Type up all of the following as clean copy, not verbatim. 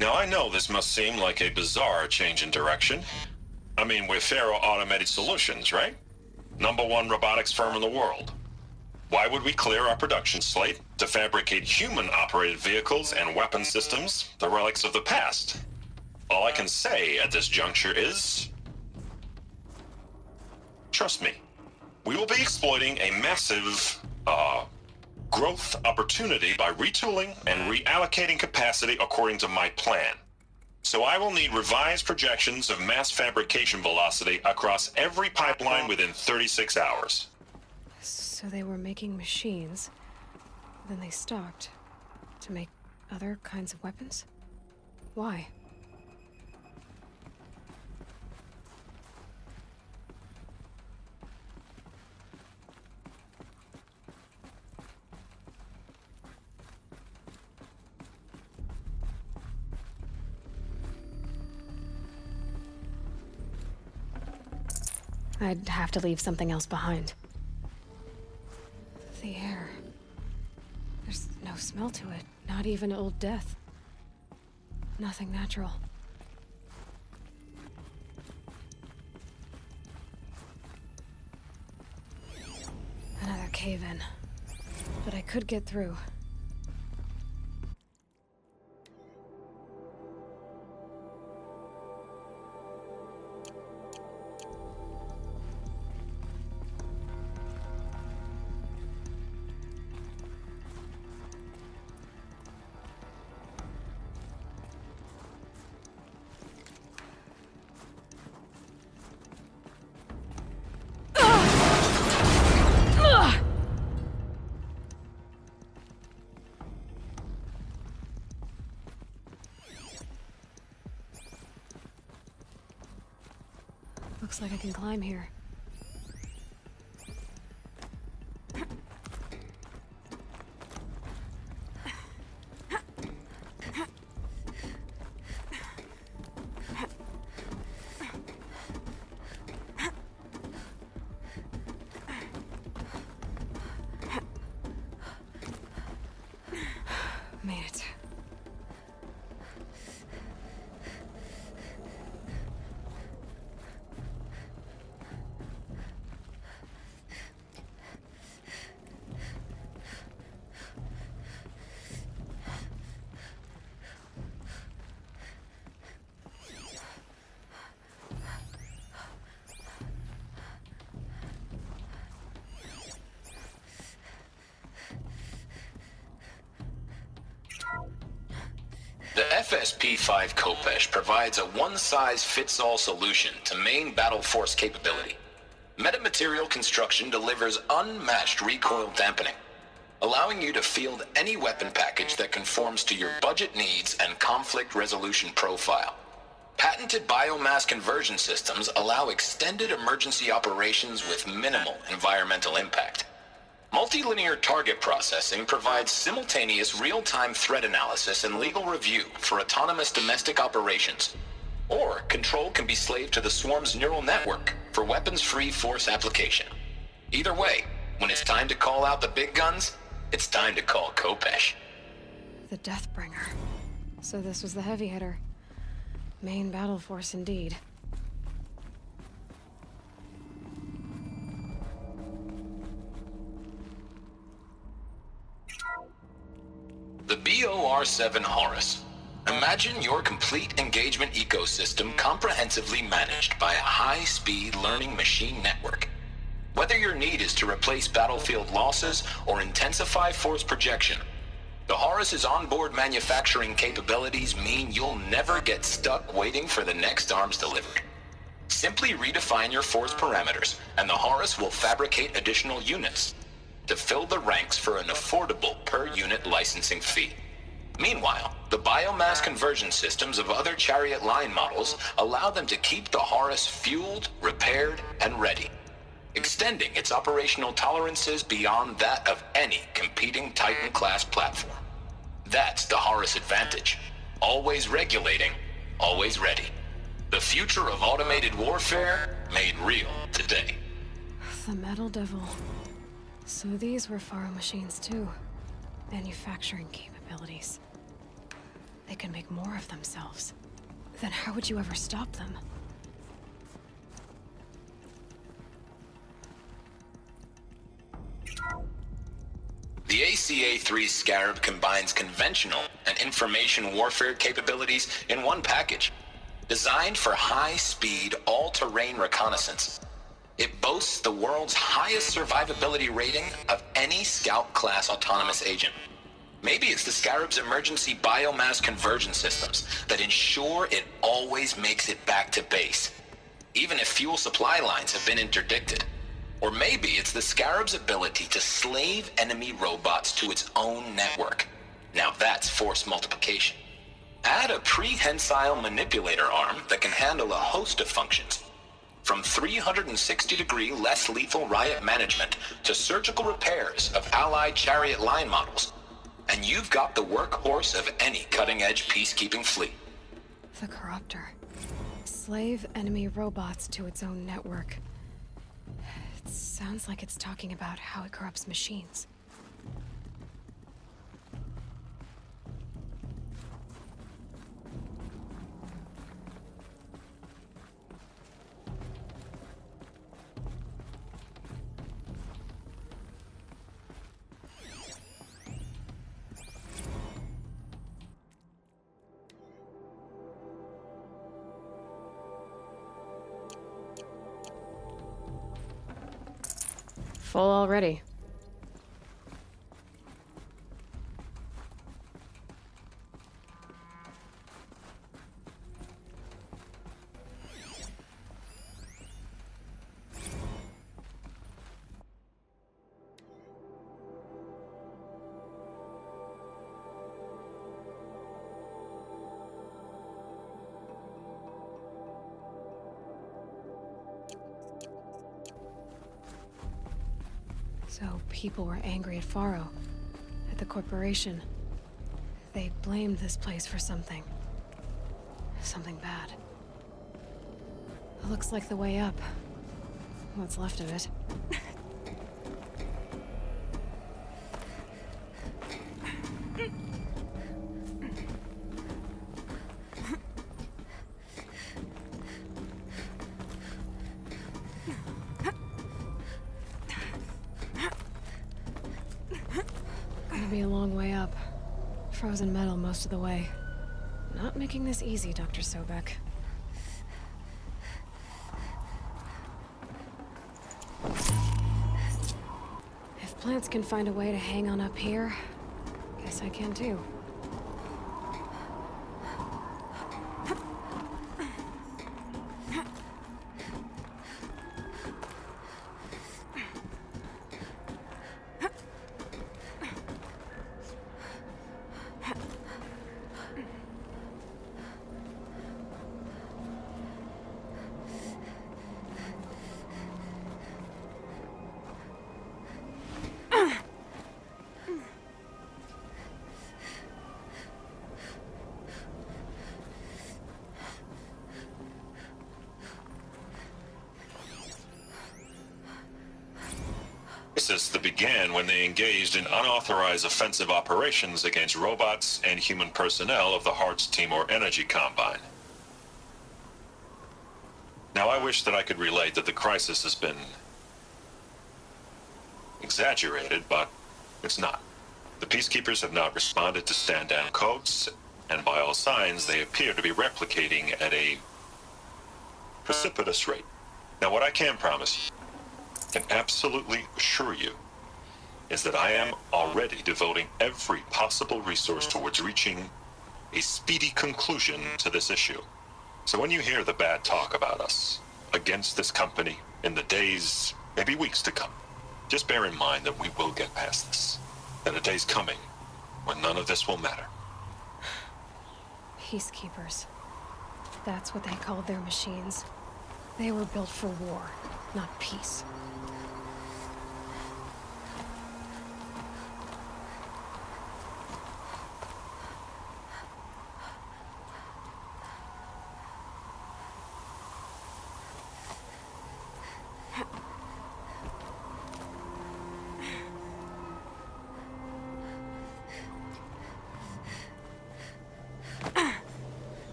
Now I know this must seem like a bizarre change in direction. I mean, we're Faro Automated Solutions, right? #1 robotics firm in the world. Why would we clear our production slate to fabricate human-operated vehicles and weapon systems, the relics of the past? All I can say at this juncture is... trust me. We will be exploiting a massive, growth opportunity by retooling and reallocating capacity according to my plan. So I will need revised projections of mass fabrication velocity across every pipeline within 36 hours. So they were making machines, then they stopped to make other kinds of weapons? Why? I'd have to leave something else behind. The air. There's no smell to it, not even old death. Nothing natural. Another cave-in. But I could get through. Looks like I can climb here. Made it. The FSP-5 Khopesh provides a one-size-fits-all solution to main battle force capability. Metamaterial construction delivers unmatched recoil dampening, allowing you to field any weapon package that conforms to your budget needs and conflict resolution profile. Patented biomass conversion systems allow extended emergency operations with minimal environmental impact. Multilinear target processing provides simultaneous real-time threat analysis and legal review for autonomous domestic operations. Or control can be slaved to the swarm's neural network for weapons-free force application. Either way, when it's time to call out the big guns, it's time to call Khopesh. The Deathbringer. So this was the heavy hitter. Main battle force indeed. The BOR-7 Horus. Imagine your complete engagement ecosystem comprehensively managed by a high-speed learning machine network. Whether your need is to replace battlefield losses or intensify force projection, the Horus's onboard manufacturing capabilities mean you'll never get stuck waiting for the next arms delivered. Simply redefine your force parameters, and the Horus will fabricate additional units to fill the ranks for an affordable per-unit licensing fee. Meanwhile, the biomass conversion systems of other Chariot line models allow them to keep the Horus fueled, repaired, and ready, extending its operational tolerances beyond that of any competing Titan-class platform. That's the Horus advantage. Always regulating, always ready. The future of automated warfare made real today. The Metal Devil. So these were Faro machines too. Manufacturing capabilities. they can make more of themselves. Then how would you ever stop them? The ACA-3 Scarab combines conventional and information warfare capabilities in one package. Designed for high-speed, all-terrain reconnaissance, it boasts the world's highest survivability rating of any Scout-class autonomous agent. Maybe it's the Scarab's emergency biomass conversion systems that ensure it always makes it back to base, even if fuel supply lines have been interdicted. Or maybe it's the Scarab's ability to slave enemy robots to its own network. Now that's force multiplication. Add a prehensile manipulator arm that can handle a host of functions, from 360-degree less lethal riot management to surgical repairs of Allied chariot line models, and you've got the workhorse of any cutting-edge peacekeeping fleet. The Corruptor. Slave enemy robots to its own network. It sounds like it's talking about how it corrupts machines. Full already. So people were angry at Faro, at the corporation. They blamed this place for something. Something bad. Looks like the way up. What's left of it. Be a long way up. Frozen metal most of the way. Not making this easy, Dr. Sobek. If plants can find a way to hang on up here, guess I can too. That began when they engaged in unauthorized offensive operations against robots and human personnel of the Hearts Timor Energy Combine. Now, I wish that I could relate that the crisis has been exaggerated, but it's not. The Peacekeepers have not responded to stand-down codes, and by all signs, they appear to be replicating at a precipitous rate. Now, what I can promise you, can absolutely assure you, is that I am already devoting every possible resource towards reaching a speedy conclusion to this issue. So when you hear the bad talk about us against this company in the days, maybe weeks to come, just bear in mind that we will get past this. That a day's coming when none of this will matter. Peacekeepers. That's what they called their machines. They were built for war, not peace.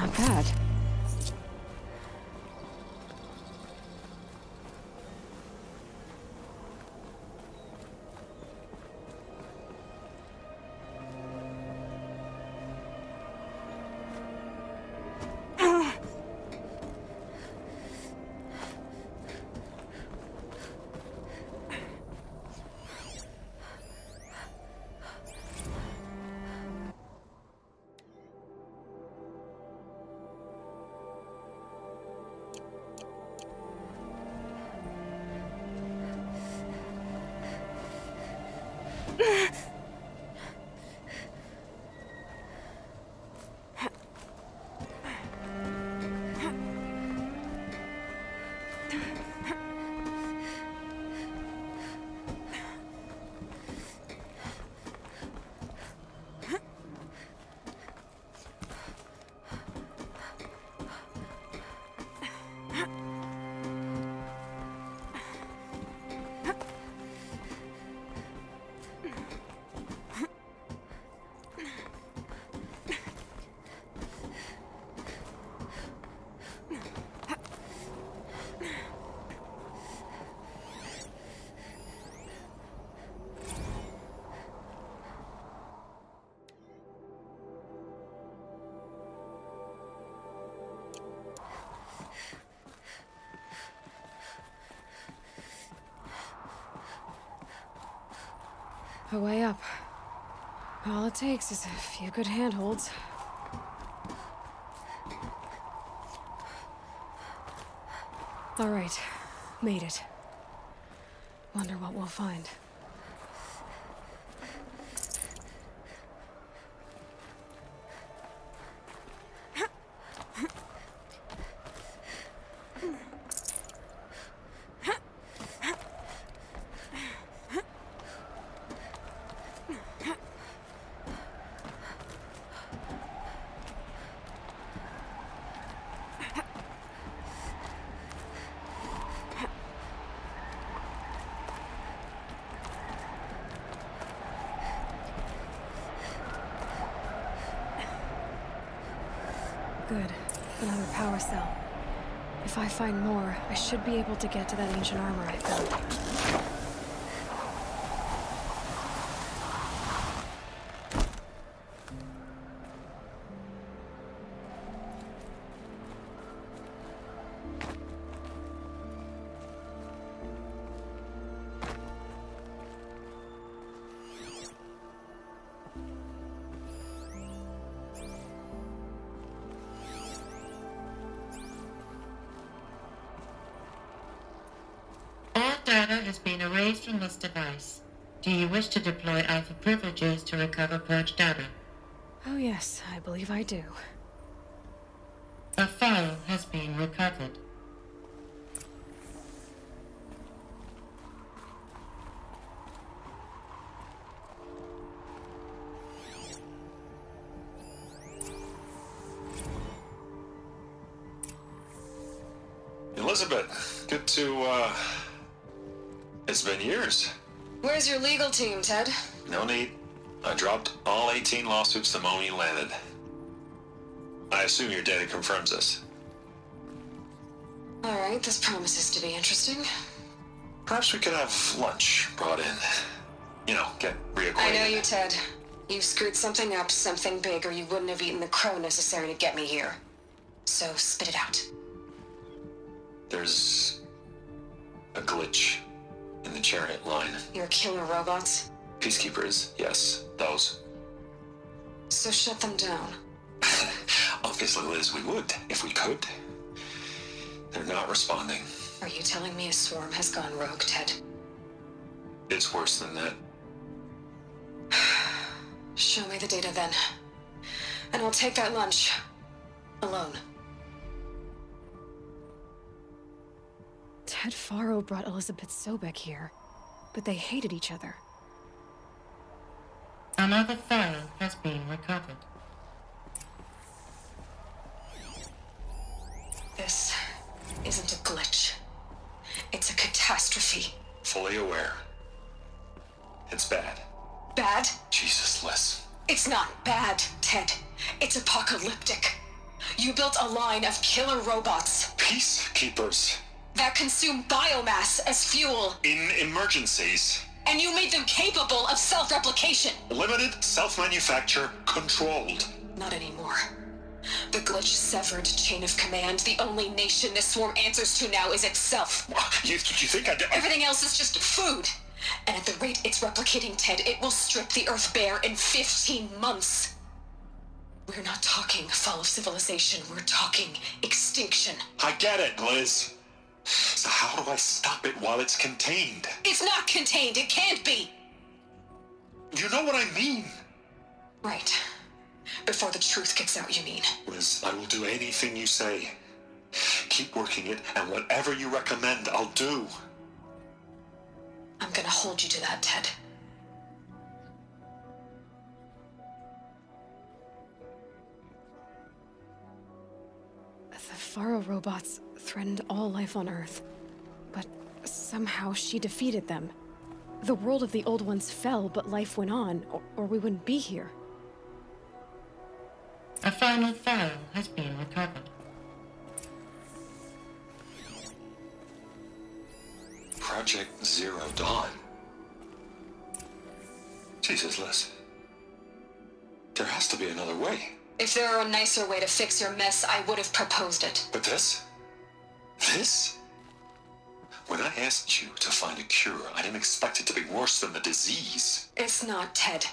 Not bad. A way up. All it takes is a few good handholds. All right, made it. Wonder what we'll find. Good. Another power cell. If I find more, I should be able to get to that ancient armor I found. Data has been erased from this device. Do you wish to deploy Alpha privileges to recover purged data? Oh yes, I believe I do. A file has been recovered. Elizabeth, good to, It's been years. Where's your legal team, Ted? No need. I dropped all 18 lawsuits the moment you landed. I assume your data confirms this. All right, this promises to be interesting. Perhaps we could have lunch brought in. You know, get reacquainted. I know you, Ted. You've screwed something up, something big, or you wouldn't have eaten the crow necessary to get me here. So spit it out. There's a glitch in the chariot line. Your killer robots? Peacekeepers, yes, those. So shut them down. Obviously, Liz, we would, if we could. They're not responding. Are you telling me a swarm has gone rogue, Ted? It's worse than that. Show me the data then. And I'll take that lunch. Alone. Ted Faro brought Elizabeth Sobek here, but they hated each other. Another file has been recovered. This isn't a glitch. It's a catastrophe. Fully aware. It's bad. Bad? Jesus, Liz. It's not bad, Ted. It's apocalyptic. You built a line of killer robots Peacekeepers. that consume biomass as fuel, In emergencies. and you made them capable of self-replication. Limited, self-manufacture, controlled. Not anymore. The glitch severed chain of command. The only nation this swarm answers to now is itself. You think I did? Everything else is just food. And at the rate it's replicating, Ted, it will strip the Earth bare in 15 months. We're not talking fall of civilization. We're talking extinction. I get it, Liz. So how do I stop it while it's contained? It's not contained. It can't be. You know what I mean. Right. Before the truth gets out, you mean? Liz, I will do anything you say. Keep working it, and whatever you recommend, I'll do. I'm gonna hold you to that, Ted. The Faro robots threatened all life on Earth, but somehow she defeated them. The world of the old ones fell, but life went on, or we wouldn't be here. A final file has been recovered. Project Zero Dawn. Jesus, Liz. There has to be another way. If there were a nicer way to fix your mess, I would have proposed it. But this? This? When I asked you to find a cure, I didn't expect it to be worse than the disease. It's not, Ted.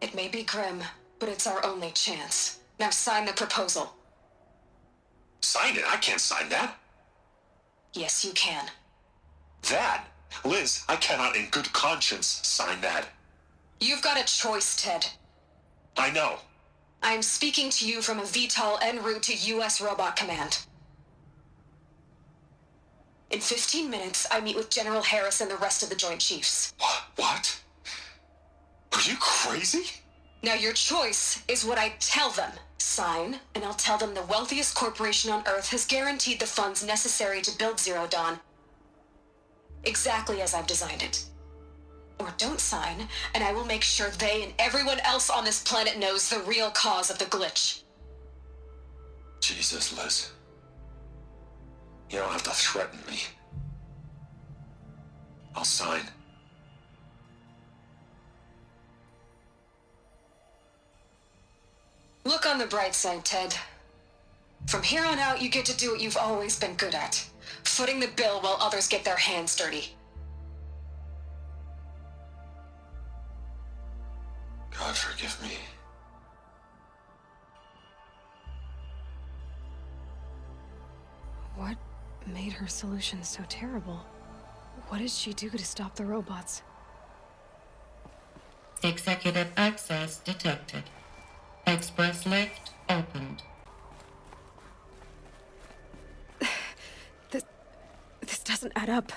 It may be grim, but it's our only chance. Now sign the proposal. Sign it? I can't sign that. Yes, you can. That? Liz, I cannot in good conscience sign that. You've got a choice, Ted. I know. I am speaking to you from a VTOL en route to U.S. Robot Command. In 15 minutes, I meet with General Harris and the rest of the Joint Chiefs. What? Are you crazy? Now your choice is what I tell them. Sign, and I'll tell them the wealthiest corporation on Earth has guaranteed the funds necessary to build Zero Dawn. Exactly as I've designed it. Or don't sign, and I will make sure they and everyone else on this planet knows the real cause of the glitch. Jesus, Liz. You don't have to threaten me. I'll sign. Look on the bright side, Ted. From here on out, you get to do what you've always been good at. Footing the bill while others get their hands dirty. God forgive me. What made her solution so terrible? What did she do to stop the robots? Executive access detected. Express lift opened. This doesn't add up.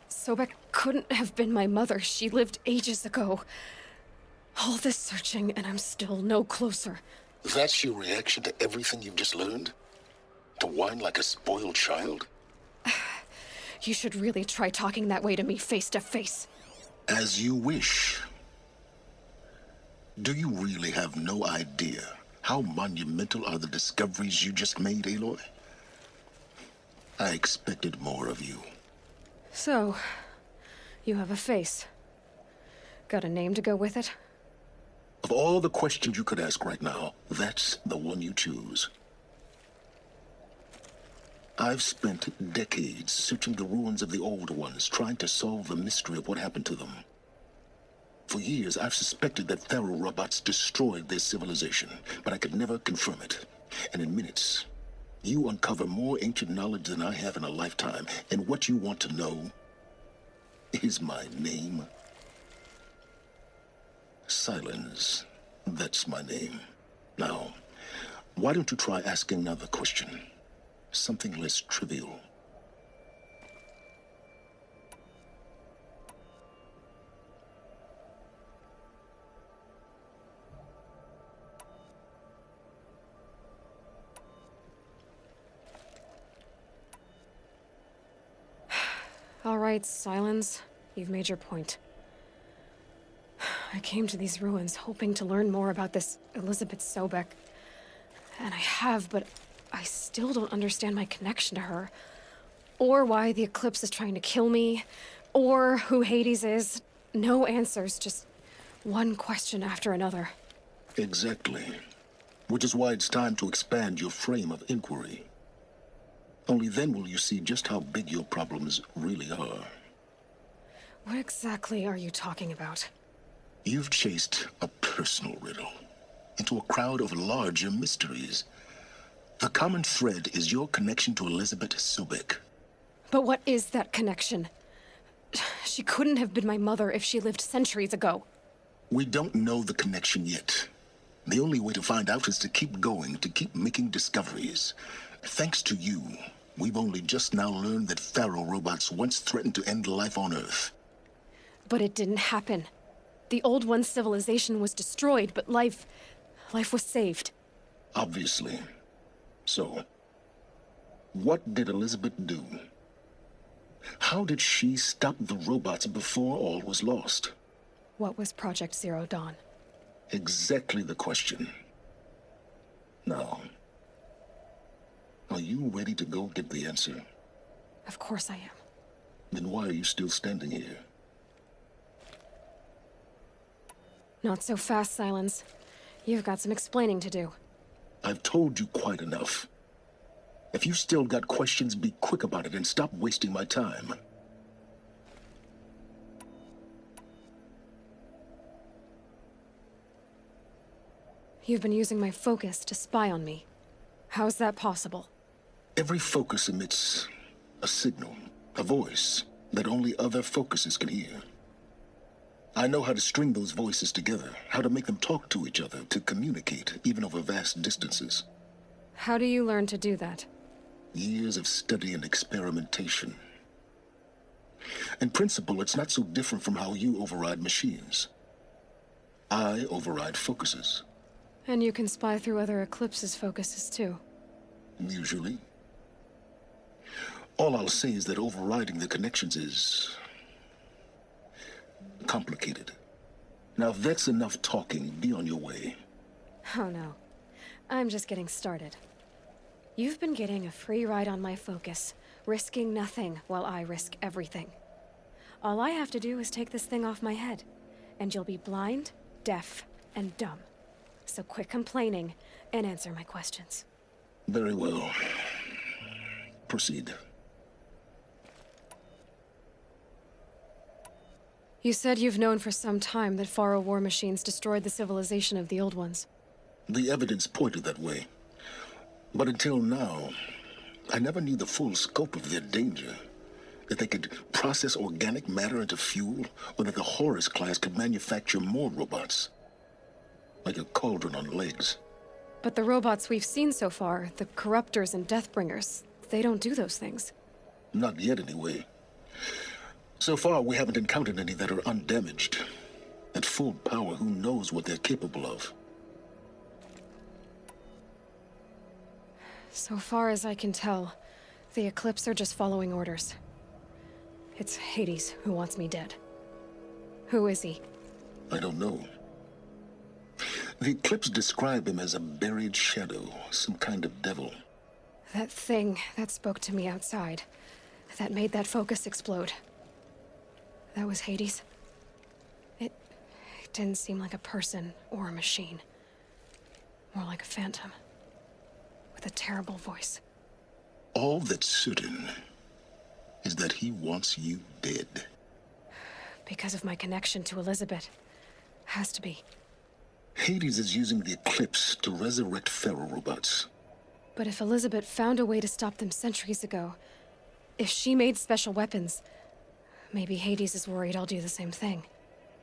Sobek couldn't have been my mother. She lived ages ago. All this searching, and I'm still no closer. That's your reaction to everything you've just learned? To whine like a spoiled child? You should really try talking that way to me face to face. As you wish. Do you really have no idea how monumental are the discoveries you just made, Aloy? I expected more of you. So, you have a face. Got a name to go with it? Of all the questions you could ask right now, that's the one you choose. I've spent decades searching the ruins of the old ones, trying to solve the mystery of what happened to them. For years, I've suspected that Faro robots destroyed their civilization, but I could never confirm it. And in minutes, you uncover more ancient knowledge than I have in a lifetime, and what you want to know is my name. Sylens. That's my name. Now, why don't you try asking another question? Something less trivial. All right, Sylens. You've made your point. I came to these ruins hoping to learn more about this Elizabeth Sobek. And I have, but I still don't understand my connection to her. Or why the Eclipse is trying to kill me. Or who Hades is. No answers, just one question after another. Exactly. Which is why it's time to expand your frame of inquiry. Only then will you see just how big your problems really are. What exactly are you talking about? You've chased a personal riddle into a crowd of larger mysteries. The common thread is your connection to Elizabeth Sobek. But what is that connection? She couldn't have been my mother if she lived centuries ago. We don't know the connection yet. The only way to find out is to keep going, to keep making discoveries. Thanks to you, we've only just now learned that Pharaoh robots once threatened to end life on Earth. But it didn't happen. The Old One's civilization was destroyed, but life was saved. Obviously. So, what did Elizabeth do? How did she stop the robots before all was lost? What was Project Zero Dawn? Exactly the question. Now, are you ready to go get the answer? Of course I am. Then why are you still standing here? Not so fast, Sylens. You've got some explaining to do. I've told you quite enough. If you still got questions, be quick about it and stop wasting my time. You've been using my focus to spy on me. How's that possible? Every focus emits a signal, a voice that only other focuses can hear. I know how to string those voices together, how to make them talk to each other, to communicate, even over vast distances. How do you learn to do that? Years of study and experimentation. In principle, it's not so different from how you override machines. I override focuses. And you can spy through other Eclipse's focuses, too. Usually. All I'll say is that overriding the connections is complicated. Now, if that's enough talking, be on your way. Oh no. I'm just getting started. You've been getting a free ride on my focus, risking nothing while I risk everything. All I have to do is take this thing off my head, and you'll be blind, deaf, and dumb. So quit complaining and answer my questions. Very well. Proceed. You said you've known for some time that Pharaoh war machines destroyed the civilization of the Old Ones. The evidence pointed that way. But until now, I never knew the full scope of their danger. That they could process organic matter into fuel, or that the Horus class could manufacture more robots. Like a cauldron on legs. But the robots we've seen so far, the Corruptors and Deathbringers, they don't do those things. Not yet, anyway. So far, we haven't encountered any that are undamaged. At full power, who knows what they're capable of? So far as I can tell, the Eclipse are just following orders. It's Hades who wants me dead. Who is he? I don't know. The Eclipse describe him as a buried shadow, some kind of devil. That thing that spoke to me outside, that made that focus explode. That was Hades. It didn't seem like a person or a machine. More like a phantom. With a terrible voice. All that's certain is that he wants you dead. Because of my connection to Elizabeth. Has to be. Hades is using the Eclipse to resurrect Pharaoh robots. But if Elizabeth found a way to stop them centuries ago, if she made special weapons, maybe Hades is worried I'll do the same thing.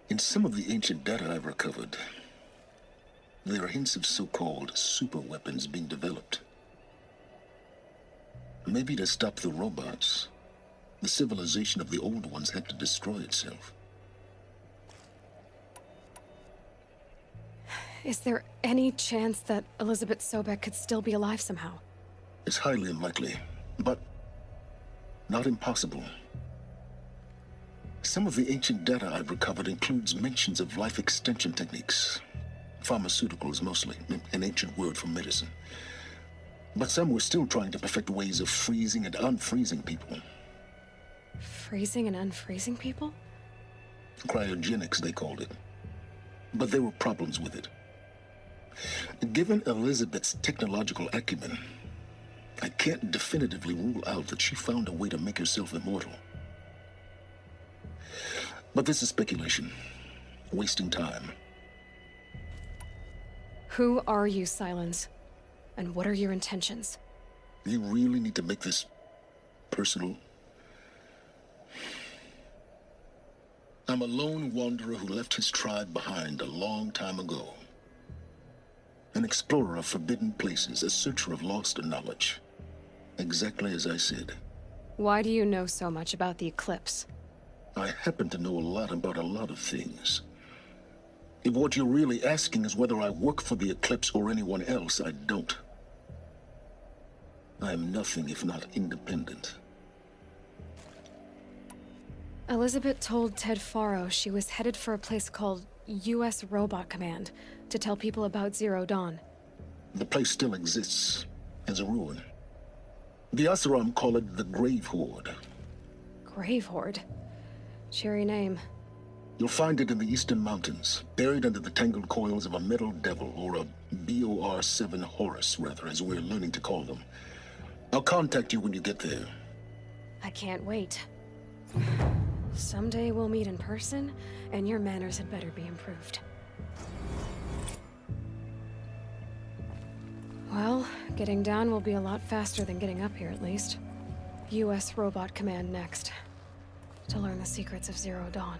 In some of the ancient data I've recovered, there are hints of so-called super weapons being developed. Maybe to stop the robots, the civilization of the Old Ones had to destroy itself. Is there any chance that Elizabeth Sobek could still be alive somehow? It's highly unlikely, but not impossible. Some of the ancient data I've recovered includes mentions of life extension techniques. Pharmaceuticals, mostly. An ancient word for medicine. But some were still trying to perfect ways of freezing and unfreezing people. Freezing and unfreezing people? Cryogenics, they called it. But there were problems with it. Given Elizabeth's technological acumen, I can't definitively rule out that she found a way to make herself immortal. But this is speculation. Wasting time. Who are you, Sylens? And what are your intentions? You really need to make this personal? I'm a lone wanderer who left his tribe behind a long time ago. An explorer of forbidden places, a searcher of lost knowledge. Exactly as I said. Why do you know so much about the eclipse? I happen to know a lot about a lot of things. If what you're really asking is whether I work for the Eclipse or anyone else, I don't. I am nothing if not independent. Elizabeth told Ted Faro she was headed for a place called U.S. Robot Command to tell people about Zero Dawn. The place still exists, as a ruin. The Asuram call it the Grave Horde. Grave Horde? Cheery name. You'll find it in the Eastern Mountains, buried under the tangled coils of a metal devil, or a BOR-7 Horus, rather, as we're learning to call them. I'll contact you when you get there. I can't wait. Someday we'll meet in person, and your manners had better be improved. Well, getting down will be a lot faster than getting up here, at least. U.S. Robot Command next. To learn the secrets of Zero Dawn.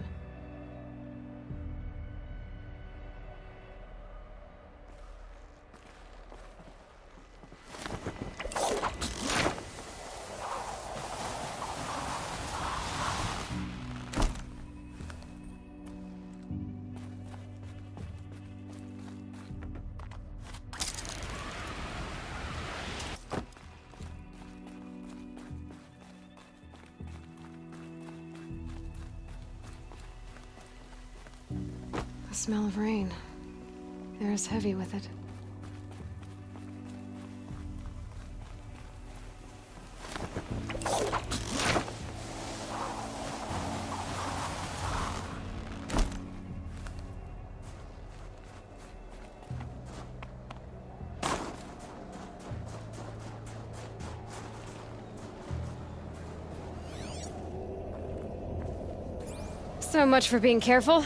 The smell of rain. Air is heavy with it. So much for being careful.